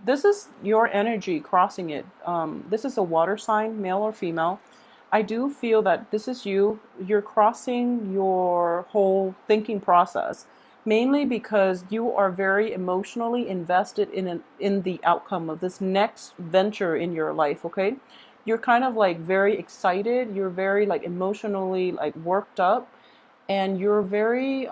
this is your energy crossing it. This is a water sign, male or female. I do feel that this is you. You're crossing your whole thinking process, mainly because you are very emotionally invested in the outcome of this next venture in your life. Okay, you're kind of like very excited. You're very like emotionally like worked up, and you're very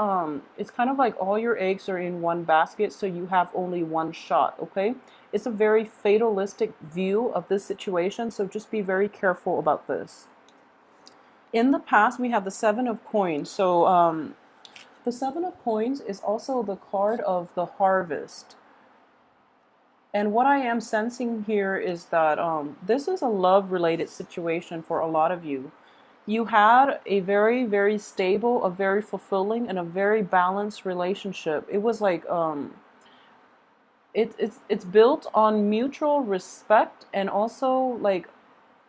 it's kind of like all your eggs are in one basket, so you have only one shot. Okay, it's a very fatalistic view of this situation, so just be very careful about this. In the past, we have the Seven of Coins. So the Seven of Coins is also the card of the harvest. And what I am sensing here is that this is a love related situation for a lot of you. You had a very, very stable, a very fulfilling, and a very balanced relationship. It was like it's built on mutual respect and also like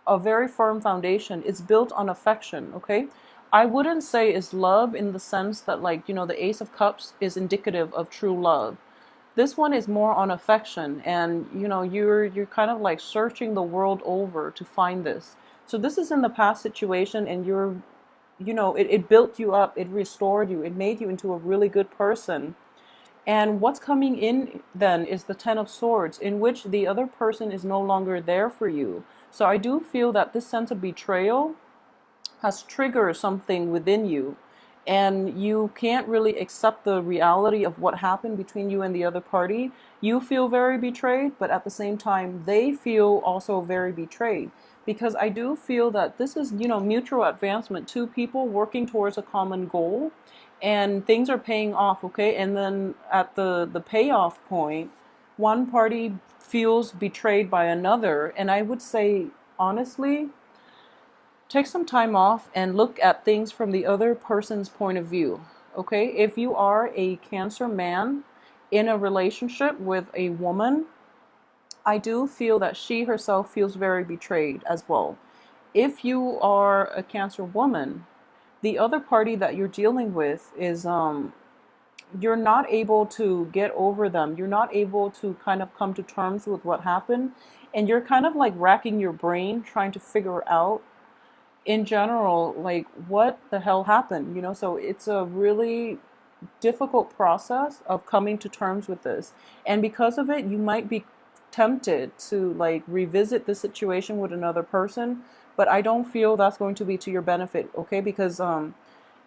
a very firm foundation. It's built on affection, okay? I wouldn't say it's love in the sense that, like, the Ace of Cups is indicative of true love. This one is more on affection, and you're kind of like searching the world over to find this. So this is in the past situation, and it built you up, it restored you, it made you into a really good person. And what's coming in then is the Ten of Swords, in which the other person is no longer there for you. So I do feel that this sense of betrayal has triggered something within you. And you can't really accept the reality of what happened between you and the other party. You feel very betrayed, but at the same time, they feel also very betrayed. Because I do feel that this is, mutual advancement, two people working towards a common goal, and things are paying off, okay? And then at the payoff point, one party feels betrayed by another. And I would say, honestly, take some time off and look at things from the other person's point of view. Okay? If you are a Cancer man in a relationship with a woman, I do feel that she herself feels very betrayed as well. If you are a Cancer woman, the other party that you're dealing with is you're not able to get over them. You're not able to kind of come to terms with what happened, and you're kind of like racking your brain trying to figure out in general, like, what the hell happened, so it's a really difficult process of coming to terms with this. And because of it, you might be tempted to like revisit the situation with another person, but I don't feel that's going to be to your benefit. Okay, because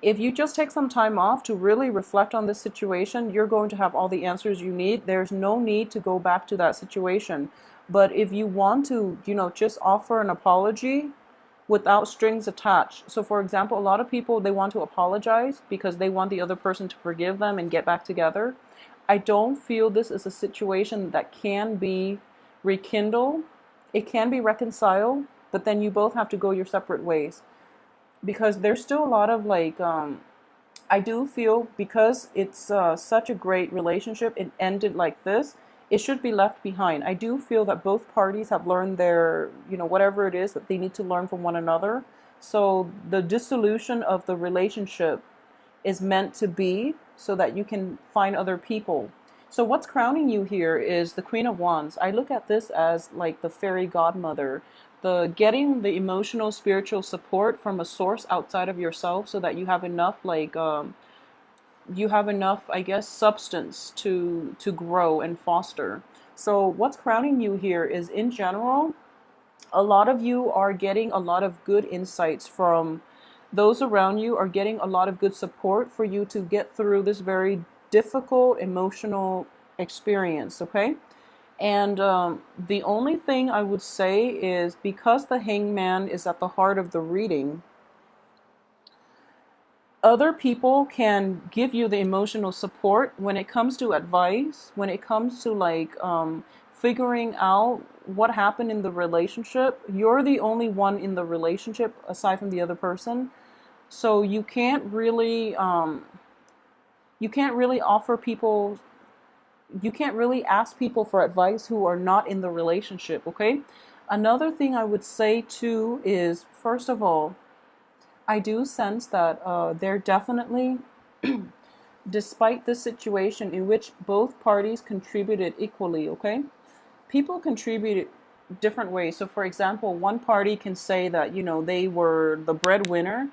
if you just take some time off to really reflect on this situation, you're going to have all the answers you need. There's no need to go back to that situation. But if you want to, just offer an apology without strings attached. So for example, a lot of people, they want to apologize because they want the other person to forgive them and get back together. I don't feel this is a situation that can be rekindled. It can be reconciled, but then you both have to go your separate ways, because there's still a lot of like I do feel, because it's such a great relationship, it ended like this. It should be left behind. I do feel that both parties have learned their, whatever it is that they need to learn from one another. So the dissolution of the relationship is meant to be so that you can find other people. So what's crowning you here is the Queen of Wands. I look at this as like the fairy godmother, the getting the emotional, spiritual support from a source outside of yourself, so that you have enough like I guess, substance to grow and foster. So what's crowning you here is, in general, a lot of you are getting a lot of good insights from those around you, are getting a lot of good support for you to get through this very difficult emotional experience, okay? And the only thing I would say is, because the Hangman is at the heart of the reading, other people can give you the emotional support when it comes to advice, when it comes to like figuring out what happened in the relationship. You're the only one in the relationship aside from the other person, so you can't really offer people, you can't really ask people for advice who are not in the relationship. Okay, another thing I would say too is, first of all, I do sense that they're definitely, despite this situation in which both parties contributed equally, okay? people contribute different ways. So, for example, one party can say that, they were the breadwinner,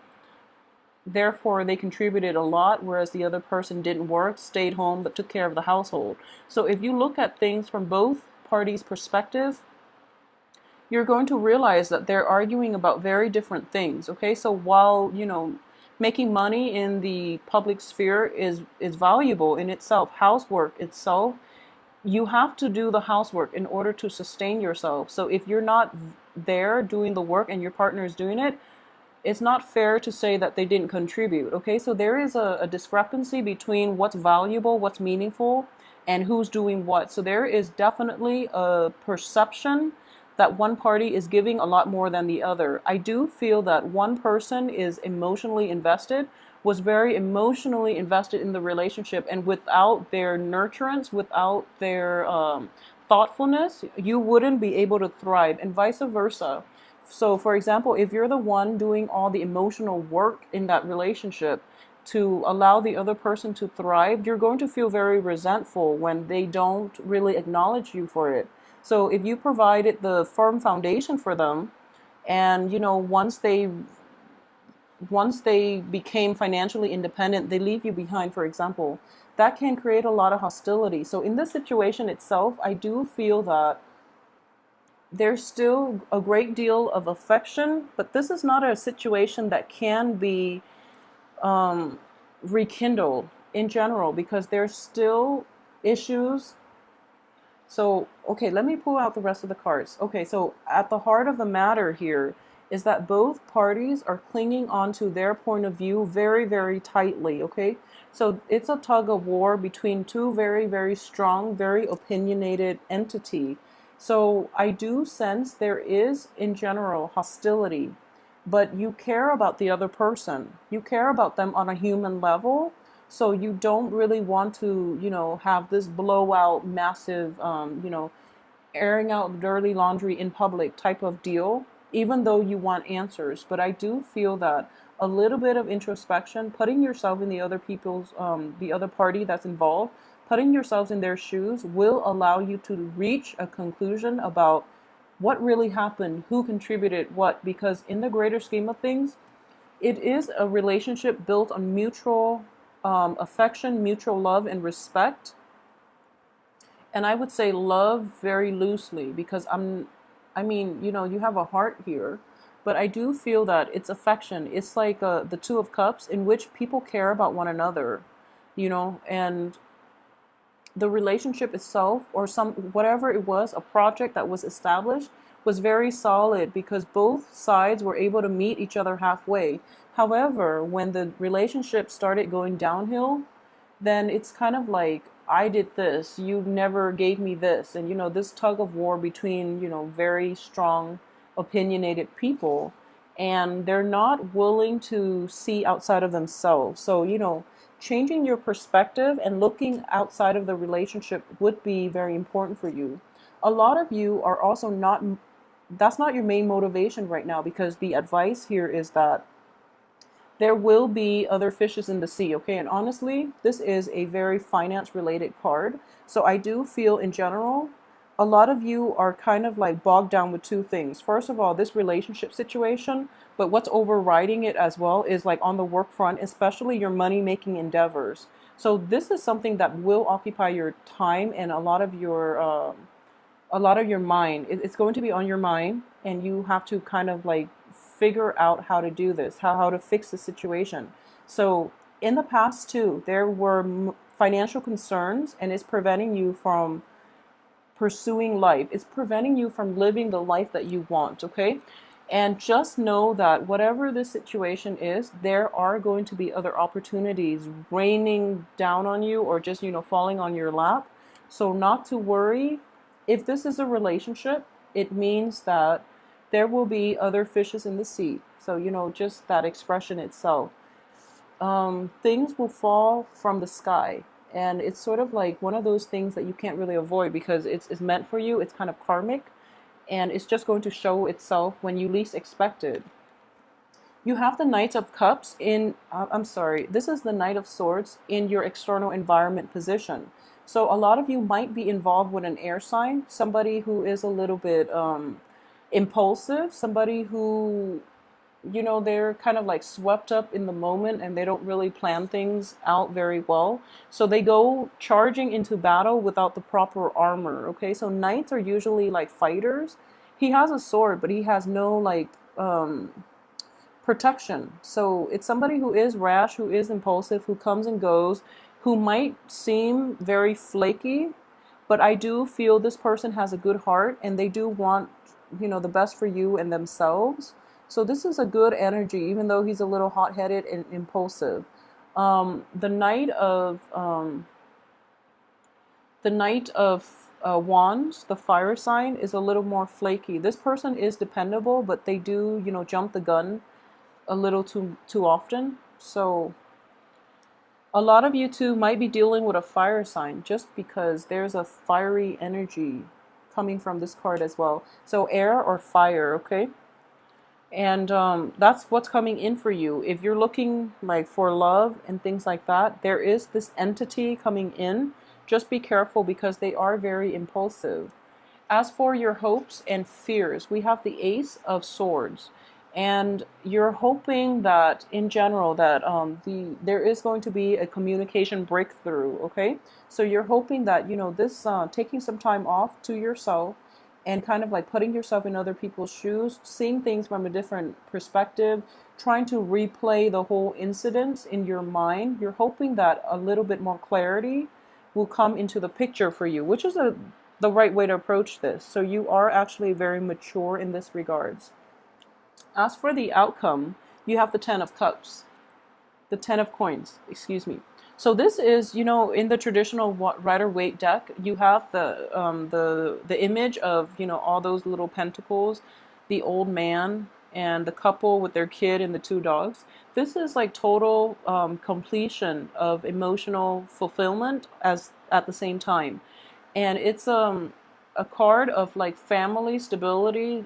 therefore they contributed a lot, whereas the other person didn't work, stayed home, but took care of the household. So, if you look at things from both parties' perspective, you're going to realize that they're arguing about very different things. Okay, so while making money in the public sphere is valuable in itself, housework itself, you have to do the housework in order to sustain yourself. So if you're not there doing the work and your partner is doing it, it's not fair to say that they didn't contribute. Okay, so there is a discrepancy between what's valuable, what's meaningful, and who's doing what. So there is definitely a perception that one party is giving a lot more than the other. I do feel that one person is emotionally invested, was very emotionally invested in the relationship, and without their nurturance, without their thoughtfulness, you wouldn't be able to thrive, and vice versa. So, for example, if you're the one doing all the emotional work in that relationship to allow the other person to thrive, you're going to feel very resentful when they don't really acknowledge you for it. So, if you provided the firm foundation for them, and once they became financially independent, they leave you behind, for example, that can create a lot of hostility. So, in this situation itself, I do feel that there's still a great deal of affection, but this is not a situation that can be um, rekindled in general because there's still issues. So, okay, let me pull out the rest of the cards. Okay, so at the heart of the matter here is that both parties are clinging onto their point of view very, very tightly, okay? So it's a tug of war between two very, very strong, very opinionated entity. So I do sense there is, in general, hostility, but you care about the other person. You care about them on a human level, so you don't really want to, have this blowout, massive, airing out dirty laundry in public type of deal, even though you want answers. But I do feel that a little bit of introspection, putting yourself in the other party that's involved, putting yourselves in their shoes will allow you to reach a conclusion about what really happened, who contributed what, because in the greater scheme of things, it is a relationship built on mutual affection, mutual love, and respect. And I would say love very loosely because you have a heart here, but I do feel that it's affection. It's like the Two of Cups, in which people care about one another, and the relationship itself, or some whatever it was, a project that was established, was very solid because both sides were able to meet each other halfway. However, when the relationship started going downhill, then it's kind of like, I did this, you never gave me this. And, this tug of war between, very strong, opinionated people, and they're not willing to see outside of themselves. So, changing your perspective and looking outside of the relationship would be very important for you. A lot of you are also not, that's not your main motivation right now, because the advice here is that there will be other fishes in the sea, okay? And honestly, this is a very finance related card. So I do feel in general, a lot of you are kind of like bogged down with two things. First of all, this relationship situation, but what's overriding it as well is like on the work front, especially your money making endeavors. So this is something that will occupy your time and a lot of your mind. It's going to be on your mind, and you have to kind of like figure out how to do this, how to fix the situation. So in the past too, there were financial concerns, and it's preventing you from pursuing life. It's preventing you from living the life that you want, okay? And just know that whatever the situation is, there are going to be other opportunities raining down on you, or just, falling on your lap. So not to worry. If this is a relationship, it means that there will be other fishes in the sea. So, just that expression itself. Things will fall from the sky. And it's sort of like one of those things that you can't really avoid because it's meant for you. It's kind of karmic. And it's just going to show itself when you least expect it. You have the Knight of Cups in, I'm sorry, this is the Knight of Swords in your external environment position. So a lot of you might be involved with an air sign, somebody who is a little bit impulsive, somebody who, they're kind of like swept up in the moment and they don't really plan things out very well. So they go charging into battle without the proper armor. Okay, so knights are usually like fighters. He has a sword, but he has no like protection. So it's somebody who is rash, who is impulsive, who comes and goes, who might seem very flaky, but I do feel this person has a good heart and they do want, the best for you and themselves. So this is a good energy, even though he's a little hot-headed and impulsive. The Knight of Wands, the fire sign, is a little more flaky. This person is dependable, but they do, jump the gun a little too often. So a lot of you too might be dealing with a fire sign just because there's a fiery energy coming from this card as well. So air or fire, okay? And that's what's coming in for you. If you're looking like for love and things like that, there is this entity coming in. Just be careful because they are very impulsive. As for your hopes and fears, we have the Ace of Swords. And you're hoping that, in general, that there is going to be a communication breakthrough, okay? So you're hoping that, this taking some time off to yourself and kind of like putting yourself in other people's shoes, seeing things from a different perspective, trying to replay the whole incident in your mind. You're hoping that a little bit more clarity will come into the picture for you, which is the right way to approach this. So you are actually very mature in this regards. As for the outcome, you have the Ten of Cups, the Ten of Coins, excuse me. So this is, in the traditional Rider-Waite deck, you have the image of, all those little pentacles, the old man and the couple with their kid and the two dogs. This is like total completion of emotional fulfillment as at the same time. And it's a card of like family stability,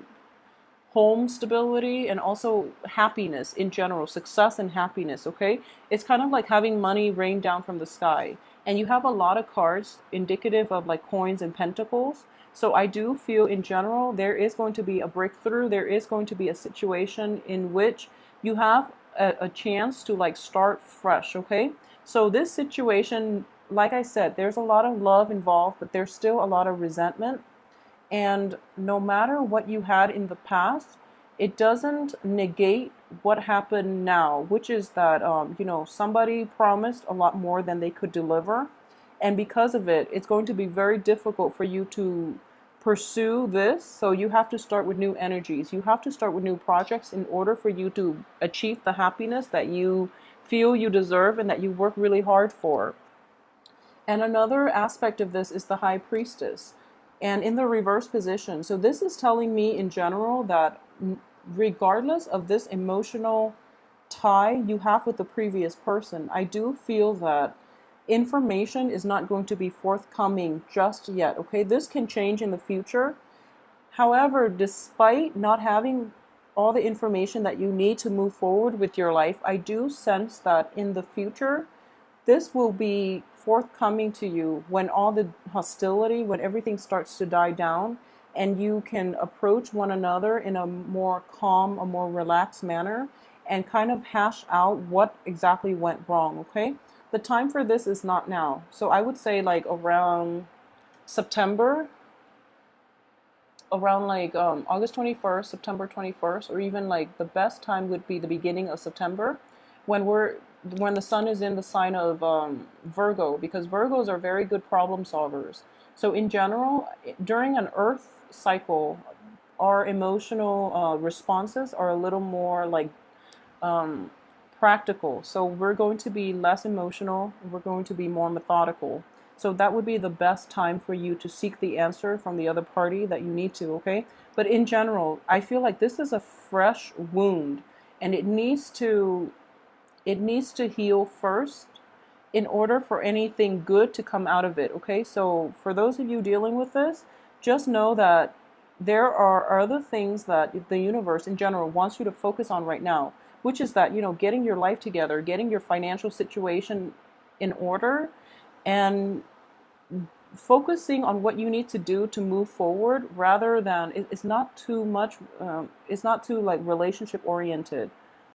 home stability, and also happiness in general, success and happiness, okay? It's kind of like having money rain down from the sky. And you have a lot of cards indicative of like coins and pentacles. So I do feel in general there is going to be a breakthrough. There is going to be a situation in which you have a chance to like start fresh, okay? So this situation, like I said, there's a lot of love involved, but there's still a lot of resentment. And no matter what you had in the past, it doesn't negate what happened now, which is that, somebody promised a lot more than they could deliver. And because of it, it's going to be very difficult for you to pursue this. So you have to start with new energies. You have to start with new projects in order for you to achieve the happiness that you feel you deserve and that you work really hard for. And another aspect of this is the High Priestess and in the reverse position. So this is telling me in general that regardless of this emotional tie you have with the previous person, I do feel that information is not going to be forthcoming just yet, okay? This can change in the future. However, despite not having all the information that you need to move forward with your life, I do sense that in the future, this will be forthcoming to you when all the hostility, when everything starts to die down, and you can approach one another in a more calm, a more relaxed manner, and kind of hash out what exactly went wrong, okay? The time for this is not now. So I would say like around September, around like August 21st, September 21st, or even like the best time would be the beginning of September when when the sun is in the sign of Virgo, because Virgos are very good problem solvers. So in general, during an Earth cycle, our emotional responses are a little more like um, practical. So we're going to be less emotional. We're going to be more methodical. So that would be the best time for you to seek the answer from the other party that you need to, okay? But in general, I feel like this is a fresh wound and it needs to heal first in order for anything good to come out of it, okay? So for those of you dealing with this, just know that there are other things that the universe in general wants you to focus on right now. which is that, getting your life together, getting your financial situation in order, and focusing on what you need to do to move forward, rather than it's not too much, it's not too like relationship oriented.